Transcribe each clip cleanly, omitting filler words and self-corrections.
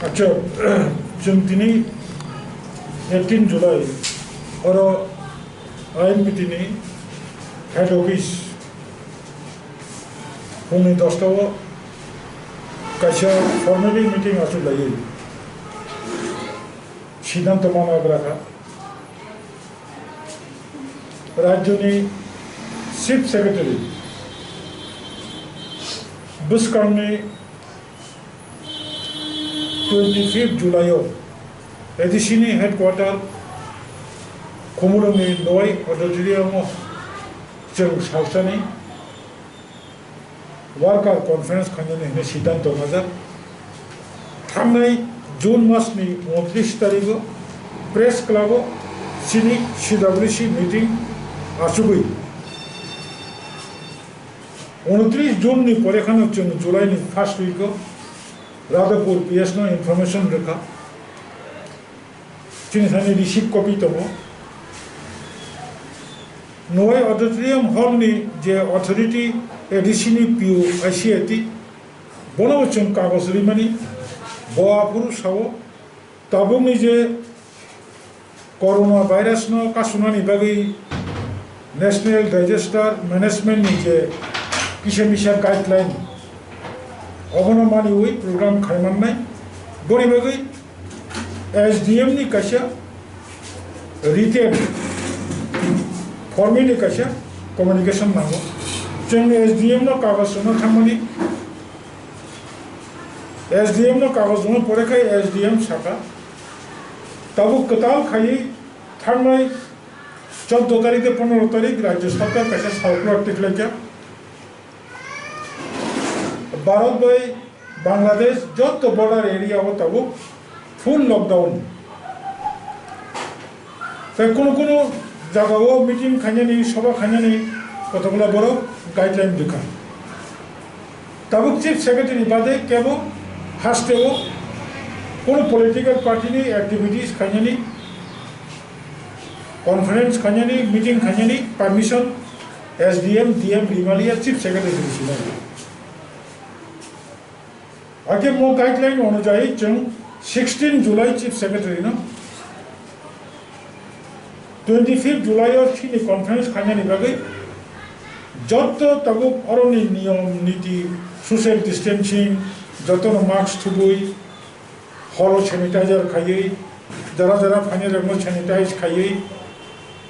अच्छा जों दिनै 18 जुलाइ और आईएनपीटीनि हेड अफिस फुंनि 10टाव कायसा फर्मेलि मीटिंग आसुलायो सिद्धांत मावग्राखा राज्यनि चीफ सेक्रेटारि बुसकांनि 25 जुलाइआव एडिसिनि हेडक्वार्टार कुमुरंनि नय अडिटोरियामाव जों सावस्रानि वार्कार कन्फारेंस खालामनो सिद्धांत लाजा थांनाय जून मासनि 29 तारिखआव प्रेस क्लाबाव CWC मीटिंग आसुगै 29 जूननि परेखानो जों जुलाइनि फर्स्ट वीकआव राधापुर PS इनफरमेशन रेखा चिन्ह रिसीव कपि दङ नय ऑडिटोरियम हॉलनि जे अथॉरिटी एडिसिनि PO ICAT बनाव जों कागज रिमानि बआफुर साव ताबुंनि जे कोरोना वायरस न कासुनानि बागै नेशनल डिजास्टर मैनेजमेंट नि जे किसा गाइडलाइन अगन मानिवै प्रोग्राम खालामनाय बोरै बागै SDM नि कायसा रिटेन फर्मेलि कायसा कम्युनिकेशन नांगौ जों SDM न कागज न थांमानि SDM न कागज न परेखाय SDM साका ताबु कताल खाई थांनाय 14 तारिख 15 तारिख राज्य सरकार कायसा सार्कुलार टिकलायखा भारत बाय बांग्लादेश जत बॉर्डर एरिया हो तब फुल लॉकडाउन कोनो जगह मीटिंग खाने सभा खाने कतगुला बड़ो गाइडलाइन दिखा तब चीफ सेक्रेटारि बादे केवल हास्टेव कोनो पॉलिटिकल पार्टी नि एक्टिविटीज खाने कॉन्फ्रेंस खाने मीटिंग खाने परमिशन SDM DM रिमालिया चीफ सेक्रेटारि सिनाय आगे मो गाइडलाइन अनुजाई जों 16 जुलाई चीफ सेक्रेटारि न 25 जुलाई थिनि कन्फरेंस खाने बागै जत तब अरनि नियम नीति सोशल डिस्टेंसिंग जतन मास्क थुबुई हल सैनिटाइजर खायै जरा फानि रंग सैनिटाइज खायै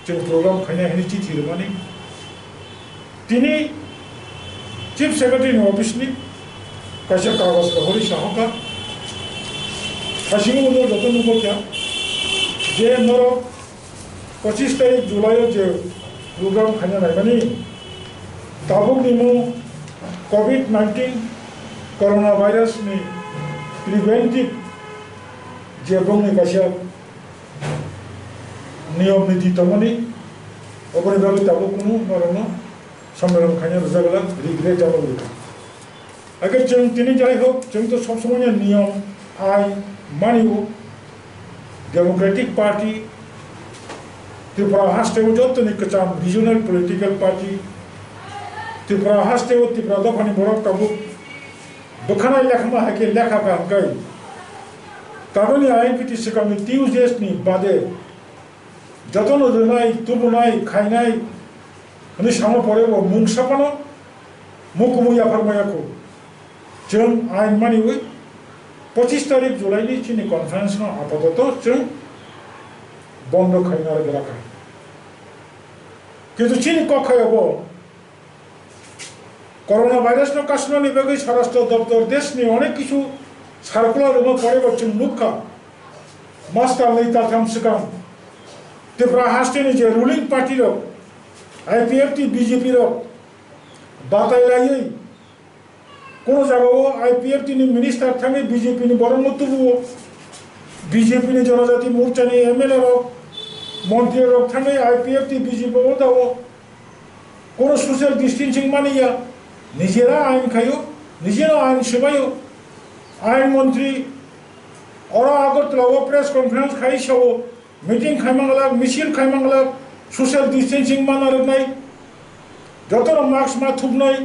जों प्रोग्राम खाने हनि चिठी रमानि तिनी चीफ सेक्रेटारि ऑफिसनि कैसे कागज का हरी साहका हासिंग उन्होंने जतन नुबो क्या जे मोर 25 तारीख जुलाई जे प्रोग्राम खाने नायमानि ताबुक निमु COVID-19 कोरोना वायरस नि प्रिवेंटिव जे बुंनि कैसे नियम नीति तमनि अबनि बागै ताबुक कुनु नरनो सम्मेलन खाने रजागला रिग्रेट जाबो अगर जों दिनै जाय होक जों तो सब समय नियम आइन मानियो डेमोक्रेटिक पार्टी त्रिपुरा हास्टेव जतनि कचाम रिजनल पॉलिटिकल पार्टी त्रिपुरा हास्टेव त्रिपुरा दफानि बरक ताबु बखानाय लेखा हाके लेखा गांगाय ताबनि आईएनपीटी सिगांनि टिउजडेस नि बादे जतन रोनाय तुबुनाय खायनाय नि सामो परेबो मुंसापानो मुकुमुया फरमायाखौ जों आइन मानिवै 25 तारीख जुलाइनि चिनि कन्फरेंस न आपातत जों बन्द खायना राखा किन्तु चिनि कखायाबो कोरोना वायरस न कासनानि बागै स्वराष्ट्र दफ्तर देशनि अनेक किछु सार्कुलार रंग परेबो जों नुखा मास्टार नै ताथाम सिगां त्रिपुरा हास्टेनि जे रुलिंग पार्टी रो IPFT BJP रो बातायलायै कोनो जगह IPFT नि मिनिस्टर थांगे BJP नि बरम तुबु BJP नि जनजाति मोर्चा नि MLA रो मंत्री रो थांगे IPFT BJP ओ दाओ कोनो सोशल डिस्टेंसिंग मानिया निजेरा आइन खायो निजेरा आइन सेबायो आइन मंत्री और आगरतलाव प्रेस कॉन्फ्रेंस खाई सावो मीटिंग खायमांगला मिছিল खायमांगला सोशल डिस्टेंसिंग मानारनाय जतन मास्क मा थुबनाय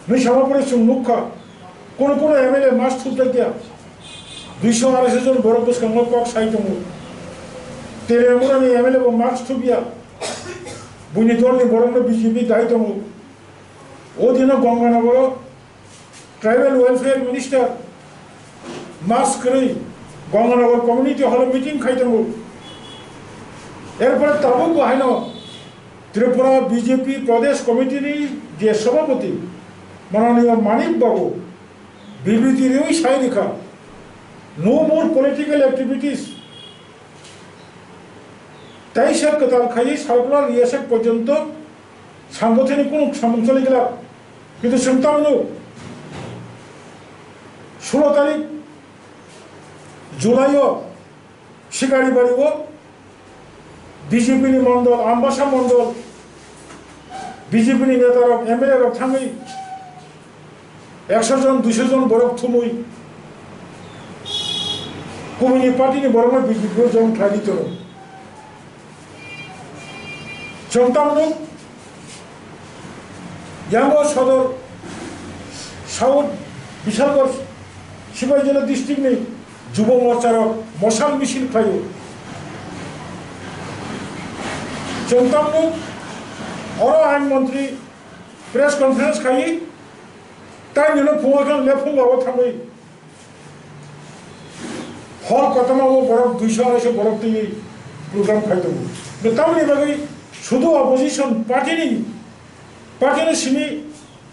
नै सामापरे जों नुखा कोनो MLA मास्क थुबदा गया 200-250 জন বড় বসকাঙ্গ কক সাইটং তেলেঙ্গানা এমএলএ ও মার্কস থুবিয়া বুনি দলনি বরং বিজেপি দায়িত্ব ও দিন Ganganagar tribal welfare minister marks করে গঙ্গানগর কমিউনিটি হল মিটিং খাইতং এরপরে তাবুক বাহাইন ত্রিপুরা বিজেপি প্রদেশ কমিটির যে সভাপতি মাননীয় মানিক বাবু বিবৃতির ওই সাই লেখা নো মোর পলিটিক্যাল অ্যাক্টিভিটিস 23 কতাল খাই সার্কুলার ইয়াসেক পর্যন্ত সাংগঠনিক কোন চলে গেল কিন্তু সন্তান 16 তারিখ জুলাইও শিকারি বাড়িব বিজেপি মন্ডল আমবাসা মন্ডল বিজেপি নেতার এমএলএ থাঙ্গি 100 জন 200 জন বরফ থুমুই কমিউনি পার্টিনি বরং বিজেপি জন খাইত চন্তামনু ইয়াঙ্গ সদর সাউথ বিশালগড় সিপাহী জেলা ডিস্ট্রিক্ট নেই যুব মোর্চার মশাল মিছিল খাইও চন্তামনু অর আইনমন্ত্রী প্রেস কনফারেন্স খাই তাই জন্য ফুয়াখান লেফুং বাবা থামই হল কতমাবো বরফ 200-250 বরফ দিয়ে প্রোগ্রাম খাইত তামনি বাকি শুধু অপোজিশন পার্টিনি সিনি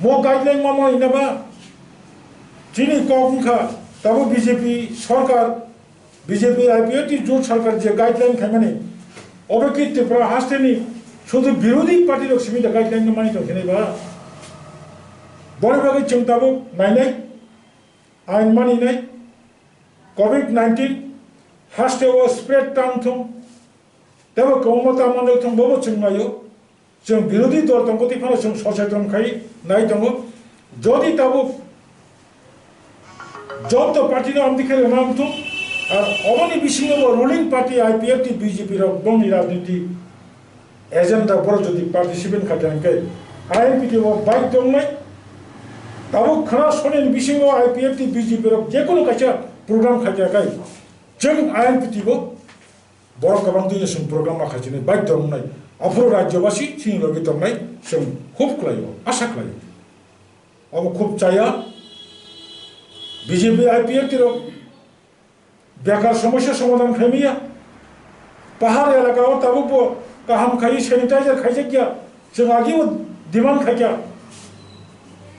মো গাইডলাইন মামা ইনাবা চিনি কমখা তাবো বিজেপি সরকার বিজেপি আইপিএফটি জোট সরকার যে গাইডলাইন খাইমানে অবেকি ত্রিপুরা হাসতেনি শুধু বিরোধী পার্টির সিমিটা গাইডলাইন মানি তো খেনেবা বড় বাকি চিন্তাবো নাইনাই আইন মানি নাই COVID-19 হাসতে ও স্প্রেড টাউন থম তেবো কমতা মন্ডল থম ববো চিংমায়ো जों বিরোধী দল তঙ্গতি ফানো जों সচেতন খাই নাই দङ যদি তাবো জব তো পার্টির আমদিকে নাম থম আর অবনি বিসিং রুলিং পার্টি আইপিএফটি বিজেপি র বংনি রাজনীতি এজেন্ডা বড় যদি পার্টিসিপেন্ট খাটানকে আইএনপিটি ও বাইক দং নাই তাবো খানা সনেন বিসিং আইপিএফটি বিজেপি র যে কোনো কাছে প্রোগ্রাম খাটাকাই जों आईएनपीटी बड़ गोबां जों प्रग्राम माखासे बाइक दं नाय अफुर राज्यबासी सिंह लगे दंनाय जों खूब खालायो आशा खालायो अब खूब चाया बीजेपी आईपीएफटी बेकार समस्या समाधान खाइमिया पहाड़ एलाकाओ ताबो गाहाम खाई सैनिटाइजार खाइजे गया जों आगे डिमांड खाइया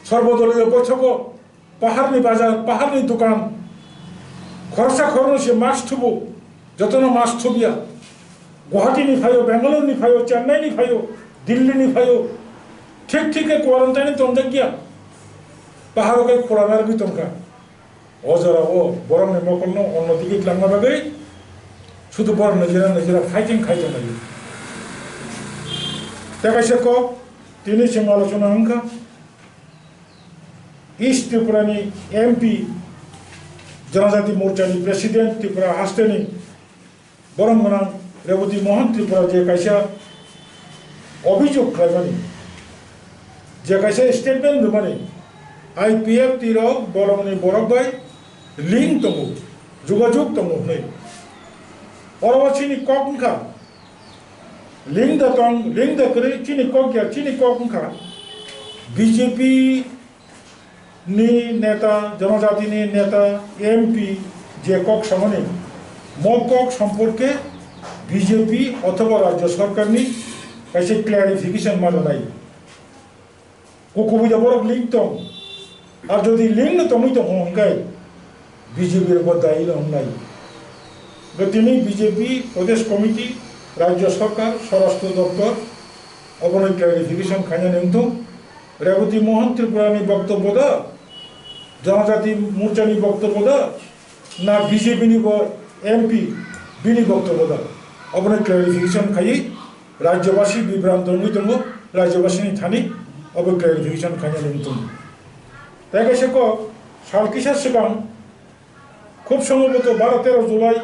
सर्वदलीय बैठक पहाड़नि बाजार पहाड़नि दुकान खरसा खरनसे मास्क थुबो जतनो मास्क थुबिया गुवाहाटी फायो बेंगालुरु फायो चेन्नई फायो दिल्ली फायो ठीक ठीक क्वारंटाइन तंजा गया पहाड़ के खोलानार भी तंका अजरा ओ बरम ने मकलनो अन्नति लांगा बागै शुद्ध बर नजरा खाइथिं नायो तेकासे को तिनि सिं आलोचना अंका ईस्ट त्रिपुरानि एमपी जनजाति मोर्चानि प्रेसिडेंट त्रिपुरा हास्टेनि बरम गोनां रेवती मोहन त्रिपुरा जे कैसा अभियोग खालामनानै जे कैसा स्टेटमेंट होनानै आईपीएफटी रो बरमनि बरबाय लिंक दङ जुगाजुग दङ नै अरवाचिनि ककंखा लिंक दं लिंक दकरै चिनि कक या चिनि ककंखा बीजेपी नि नेता जनजाति नि नेता एमपी जे कक सामने मकक सम्पर्के बीजेपी अथवा राज्य सरकार नि कैसे क्लैरिफिकेशन माननाय कोकुबि जबर लिंक दं और जदि लिंक तमै तो हंगाय बीजेपी र बदाई हमनाय गतिनि बीजेपी प्रदेश कमिटी राज्य सरकार स्वराष्ट्र दफ्तर अबनै क्लैरिफिकेशन खाने नंतो रेवती मोहन त्रिपुरानि वक्तव्य दा जनजाति मोर्चानि वक्तव्य दा ना बीजेपी नि एमपी बिनि वक्तव्य दा अबनै क्लैरिफिकेशन खाई राज्यवासी विभ्रांत दङ राज्यवासी थानी अब क्लैरिफिकेशन खाने नंतो ताइसे को सालकिसा सिगां खूब सम्भवत 12-13 जुलाई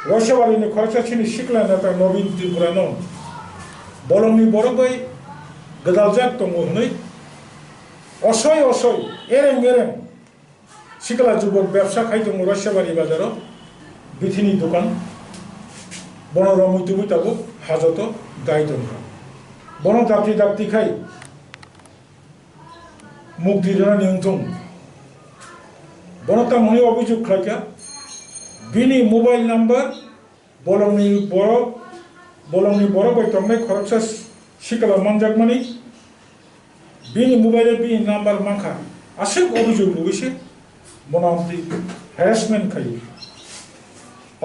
रसबारिनि खरसासिनि सिखला नेता नवीन त्रिपुरानो बलंनि बरबाय गोदालजाक दङ हनै असय एरें শিকলা যুবক ব্যবসা খাইতো রাশিয়াবাড়ি বাজারও বিথিনি দোকান বনরমই তুমি তাবো হাজত গাই দঙ্কা বন দাপ্তি দাপ্তি খাই মুখ দিজনা নিয়ন্ত্রণ বনতা মনে অভিযোগ খাইকা বিনি মোবাইল নাম্বার বলংনি বড় বাই তংনাই খরকসা শিকলা মানজাকমানি বিনি মোবাইলে বিনি নাম্বার মাংখা আশেক অভিযোগ লুগেছে বনামতি হ্যারাসমেন্ট খাই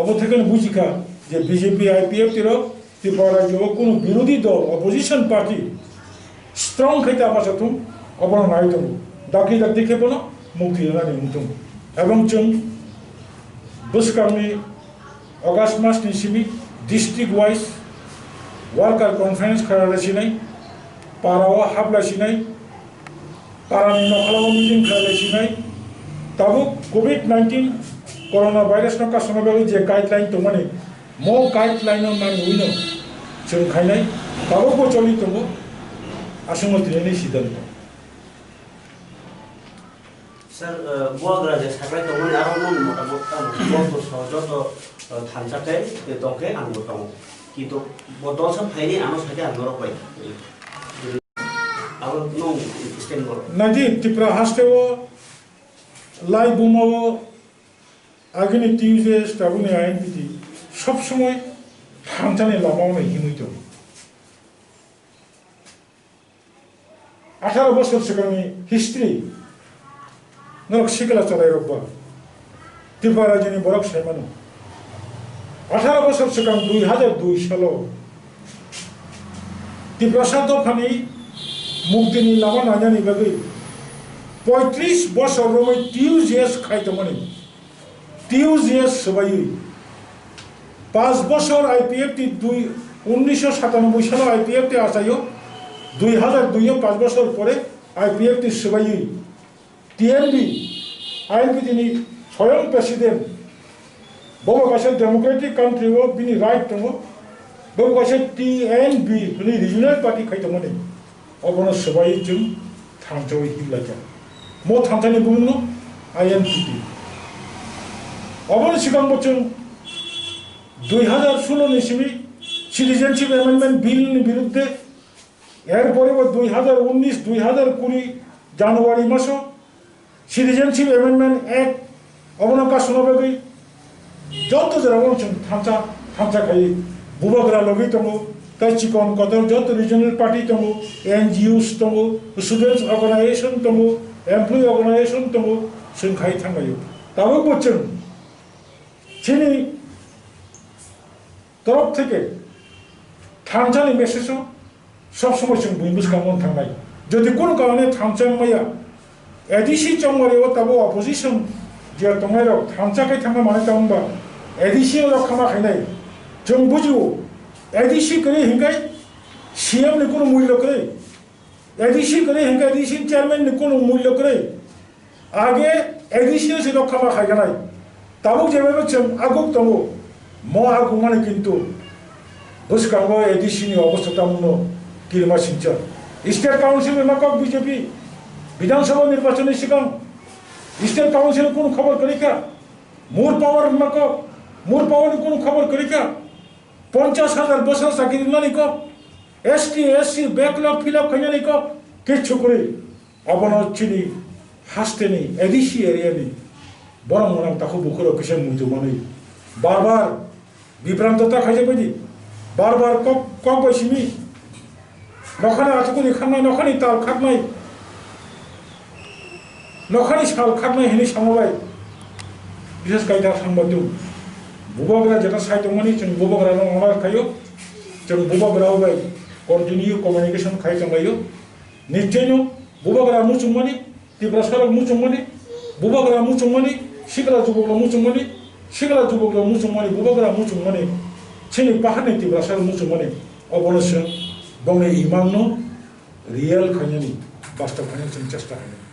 অব থেকে বুঝিকা যে বিজেপি আইপিএফ ত্রিপুরা রাজ্য কোনো বিরোধী দল অপোজিশন পার্টি স্ট্রং খাইতে আবাসাতুম অবন নাইতম দাকি দাকি খেপন মুক্তি জানানি মুতুম এবং जों बोसोरनि अगस्त मासनि सिमि डिस्ट्रिक्ट वाइज वार्कार कन्फारेन्स खालामलायसिनाय पाराव हाबलायसिनाय पारानि नखालाव मिटिं खालामलायसिनाय दाबो कोविड-19 कोरोना भाइरास न कासनबाबो जे गाइडलाइन दंमाने मो गाइडलाइन नानि उइनो जों खायनाय दाबो बचलि दङ आसामाव दिनैनि सिद्धान्त सर बुआग्रा जे साग्राय दंमोन आरो नन मोटामोटी बतो सहजत थानजाते दंके आं बताव किन्तु बदलसो फाइनि आनो साथे आंगरो पाइ आरो नो स्टेन बर नादि त्रिपुरा हास्टेव लाई बुमाव आगेनि टिउजे स्टाबुनि आइनपिटि सब समय थांजानि लामाव नै हिमुइतो 18 बोसोर सिगांनि हिस्ट्रि नरक शिकला चलाय रब्बा त्रिपुरा राज्योनि बरक सायमानो 18 बोसोर सिगां 2002 सालाव त्रिपुरा दफानि मुक्तिनि लामा नायनायनि बागै 35 बोसोर रमै टिउजेस खायदोंमोन टिउजेस सबायै 5 बोसोर आईपीएफ टी 1997 सालाव आईपीएफ टी आसायो 2002 5 बोसोर परे आईपीएफ टी सबायै टीएनबी आईएनपीटी स्वयं प्रेसिडेंट बबे कासे डेमोक्रेटिक कांट्री वो बिनी राइट दङ बबे कासे टीएनबी नि रिजनल पार्टी खायदोंमोन अबनो सबायै जों थांजोय हिलाजा मो थांथानि बुंनो आईएनपीटी अबनो सिगांबो जों 2016 नि सिमि सिटिजेनशिप एमेंडमेंट बिल नि बिरुद्धे एर परेबो 2019 2020 জানুয়ারি মাসে সিটিজেনশিপ অ্যামেন্ডমেন্ট অ্যাক্ট অবনকা শুনবাগৈ যত যেরকম থামচা খাই বুবাগ্রা লগি দङ তাই চিকন কত যত রিজনাল পার্টি দङ एनजीओस दङ स्टुडेंट्स अर्गेनाइजेशन दङ एमप्लॉय अर्गेनाइजेशन दङ जों खाय थांगायो दाबो बोचों চিনি तरफ থেকে थामचानि मेसेजआव सब समय जों बुंबोस खालामनो थांनाय যদি কোন কারণে থামচাং মাইয়া एडीसी चंगरियो तब अपोजिशन जे तंगाइरो थामचाकै थांगा माने तांबा एडीसी रो खामा खाइनाय जों बुजियो एडीसी करे हिंगाय सीएम ने कोनो मूल्य करे एडीसी करे हिंगाय एडीसी चेयरमैन ने कोनो मूल्य करे आगे एडीसी से रो खामा खाइनाय तब जेबे जों आगुक तंगो म आगु माने किन्तु बुसकांगो एडीसी नि अवस्था तामुनो किरमा सिंचा स्टेट काउंसिल में मकक बीजेपी विधानसभा निर्वाचन सिगां स्टेट काउंसिल को खबर करिका मूर पावर को खबर करिका 50,000 बसर साकिर नानी को एसटी एससी बैकलॉग फिलअप खाइनानी को किछु करे अबनो चिनि हास्टेनि एडीसी एरियानि बरं मोनां ताखौ बुखरो किसे मुइतो मानै बार बिभ्रान्तता खाइजे बायदि बार कक बायसिमि नखानि आथुकुनि खांनाय नखानि ताल खाकनाय नखानि साल खाकनाय हिनि सामबाय बिसेस गायदा थांबादु बुबाग्रा जेटा साइदमानि जों बुबाग्रा नङा खायो जों बुबाग्रा बाय कन्टिन्यू कम्युनिकेशन खाय थांबायो निश्चयनो बुबाग्रा मुचुंमानि त्रिपुरा सरक मुचुंमानि बुबाग्रा मुचुंमानि सिगला जुबग्रा मुचुंमानि बुबाग्रा मुचुंमानि चिनि पाहारनि त्रिपुरा सरक मुचुंमानि अबनसो बंने इमांनो रियल खायनि बास्तव खायनि जों चेष्टा खायो